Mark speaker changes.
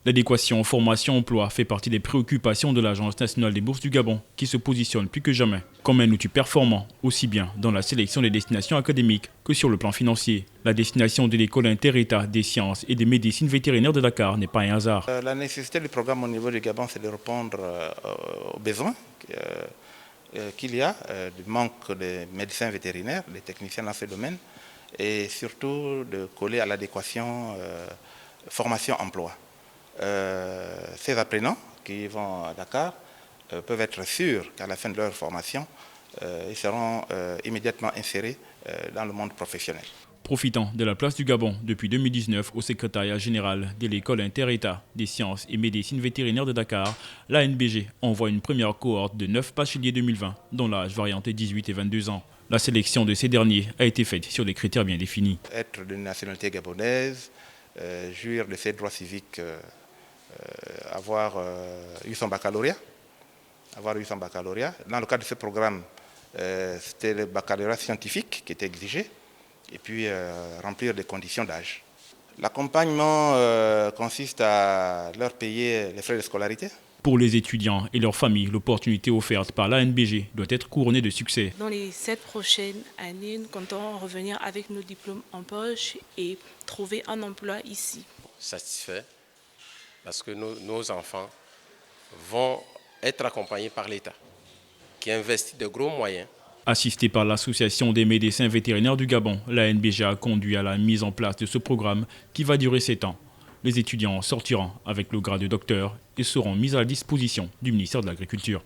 Speaker 1: L'adéquation formation-emploi fait partie des préoccupations de l'Agence nationale des bourses du Gabon, qui se positionne plus que jamais comme un outil performant, aussi bien dans la sélection des destinations académiques que sur le plan financier. La destination de l'école inter-État des sciences et des médecines vétérinaires de Dakar n'est pas un hasard.
Speaker 2: La nécessité du programme au niveau du Gabon, c'est de répondre aux besoins qu'il y a, du manque de médecins vétérinaires, des techniciens dans ce domaine, et surtout de coller à l'adéquation formation-emploi. Ces apprenants qui vont à Dakar peuvent être sûrs qu'à la fin de leur formation, ils seront immédiatement insérés dans le monde professionnel.
Speaker 1: Profitant de la place du Gabon depuis 2019 au secrétariat général de l'école inter-État des sciences et médecines vétérinaires de Dakar, l'ANBG envoie une première cohorte de 9 bacheliers 2020 dont l'âge varie entre 18 et 22 ans. La sélection de ces derniers a été faite sur des critères bien définis.
Speaker 2: Être d'une nationalité gabonaise, jouir de ses droits civiques, avoir eu son baccalauréat. Dans le cadre de ce programme, c'était le baccalauréat scientifique qui était exigé, et puis remplir des conditions d'âge. L'accompagnement consiste à leur payer les frais de scolarité.
Speaker 1: Pour les étudiants et leurs familles, l'opportunité offerte par l'ANBG doit être couronnée de succès.
Speaker 3: Dans les 7 prochaines années, nous comptons revenir avec nos diplômes en poche et trouver un emploi ici.
Speaker 4: Satisfait parce que nos enfants vont être accompagnés par l'État qui investit de gros moyens.
Speaker 1: Assisté par l'Association des médecins vétérinaires du Gabon, l'ANBG a conduit à la mise en place de ce programme qui va durer 7 ans. Les étudiants sortiront avec le grade de docteur et seront mis à la disposition du ministère de l'Agriculture.